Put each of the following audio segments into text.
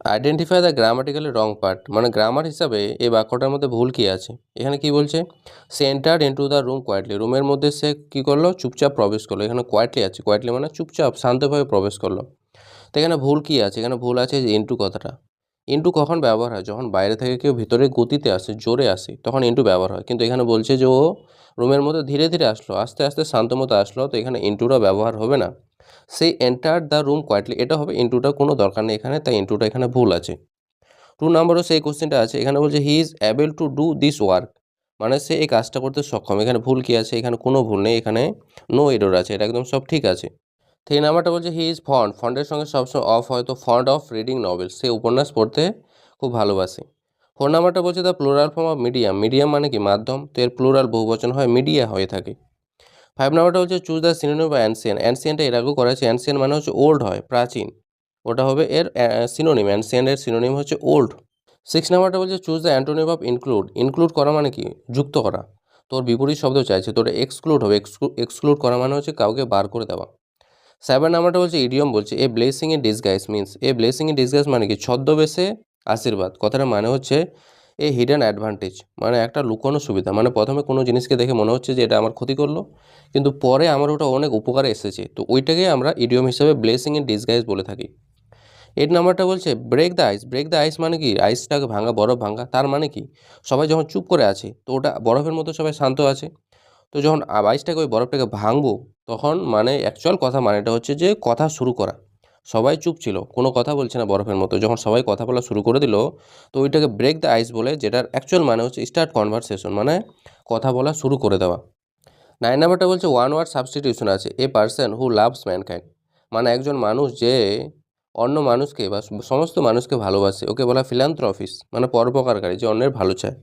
Identify the grammatically wrong part, মানে grammar হিসাবে এই বাক্যটার মধ্যে ভুল কী আছে। এখানে কি বলছে, সে entered into the room quietly, রুমের মধ্যে সে কী করলো, চুপচাপ প্রবেশ করলো। এখানে কোয়াইটলি আছে, কোয়াইটলি মানে চুপচাপ শান্তভাবে প্রবেশ করলো। তো এখানে ভুল কী আছে, এখানে ভুল আছে যে ইনটু কথাটা। ইনটু কখন ব্যবহার হয়, যখন বাইরে থেকে কেউ ভিতরে গতিতে আসে, জোরে আসে, তখন ইনটু ব্যবহার হয়। কিন্তু এখানে বলছে যে ও রুমের মধ্যে ধীরে ধীরে আসলো, আস্তে আস্তে শান্ত মতো আসলো, তো এখানে ইনটুটা ব্যবহার হবে না। সে এন্টার্ড দ্য রুম কোয়াইটলি, এটা হবে, ইনটুটা কোনো দরকার নেই এখানে, তাই ইনটুটা এখানে ভুল আছে। 2 নম্বরও সেই কোশ্চেনটা আছে, এখানে বলছে he is able to do this work, মানে সে এই কাজটা করতে সক্ষম। এখানে ভুল কী আছে, এখানে কোনো ভুল নেই, এখানে নো এরর আছে, এটা একদম সব ঠিক আছে। 3 নাম্বারটা বলছে হি ইজ ফন্ড, ফন্ডের সঙ্গে সবসময় অফ হয়, তো ফন্ড অফ রিডিং নভেলস, সে উপন্যাস পড়তে খুব ভালোবাসে। 4 নাম্বারটা বলছে the plural form of medium, medium মানে কি মাধ্যম, তো এর প্লুরাল বহুবচন হয় মিডিয়া হয়ে থাকে। 5 নাম্বারটা হচ্ছে চুজ দ্য সিনোনিম বা অ্যানসিয়েন্ট, অ্যানসিয়েন্টটা এর আগেও করেছে, অ্যানসিয়েন্ট মানে হচ্ছে ওল্ড হয়, প্রাচীন, ওটা হবে এর সিনোনিম, অ্যানসিয়েন্টের সিনোনিম হচ্ছে ওল্ড। 6 নাম্বারটা বলছে choose the antonym of include, include করা মানে কি যুক্ত করা, তোর বিপরীত শব্দ চাইছে, তোর এক্সক্লুড হবে, এক্সক্লুড করা মানে হচ্ছে কাউকে বার করে দেওয়া। 7 নাম্বারটা বলছে ইডিয়ম, বলছে এ blessing in disguise means, A blessing in disguise মানে কি ছদ্মবেশে আশীর্বাদ, কথাটা মানে হচ্ছে এ হিডেন অ্যাডভান্টেজ, মানে একটা লুকোনো সুবিধা, মানে প্রথমে কোনো জিনিসকে দেখে মনে হচ্ছে যে এটা আমার ক্ষতি করলো, কিন্তু পরে আমার ওটা অনেক উপকারে এসেছে, তো ওইটাকে আমরা ইডিয়ম হিসেবে ব্লেসিং ইন ডিসগাইজ বলে থাকি। 8 নাম্বারটা বলছে break the ice, break the ice মানে কি আইসটাকে ভাঙা, বরফ ভাঙা, তার মানে কি সবাই যখন চুপ করে আছে তো ওটা বরফের মতো সবাই শান্ত আছে, তো যখন আইসটাকে ওই বরফটাকে ভাঙবো তখন মানে অ্যাকচুয়াল কথা মানেটা হচ্ছে যে কথা শুরু করা। সবাই চুপ ছিল, কোনো কথা বলছে না বরফের মতো, যখন সবাই কথা বলা শুরু করে দিল তো ওইটাকে ব্রেক দ্য আইস বলে, যেটার অ্যাকচুয়াল মানে হচ্ছে স্টার্ট কনভারসেশন, মানে কথা বলা শুরু করে দেওয়া। 9 নাম্বারটা বলছে ওয়ান ওয়ার্ড সাবস্টিটিউশন আছে, a person who loves mankind, মানে একজন মানুষ যে অন্য মানুষকে বা সমস্ত মানুষকে ভালোবাসে, ওকে বলা ফিলান্থ্রপিস্ট, মানে পরোপকারকারী, যে অন্যের ভালো চায়।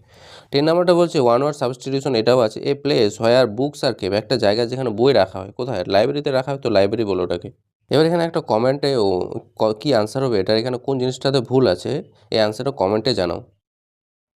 10 নাম্বারটা বলছে ওয়ান ওয়ার্ড সাবস্টিটিউশন, এটাও আছে, a place where books are kept, একটা জায়গা যেখানে বই রাখা হয়, কোথায়, লাইব্রেরিতে রাখা হয়, তো লাইব্রেরি বলো ওটাকে। এবার এখানে একটা কমেন্টে কী আনসার হবে এটার, এখানে কোন জিনিসটাতে ভুল আছে এই আনসারটা কমেন্টে জানাও।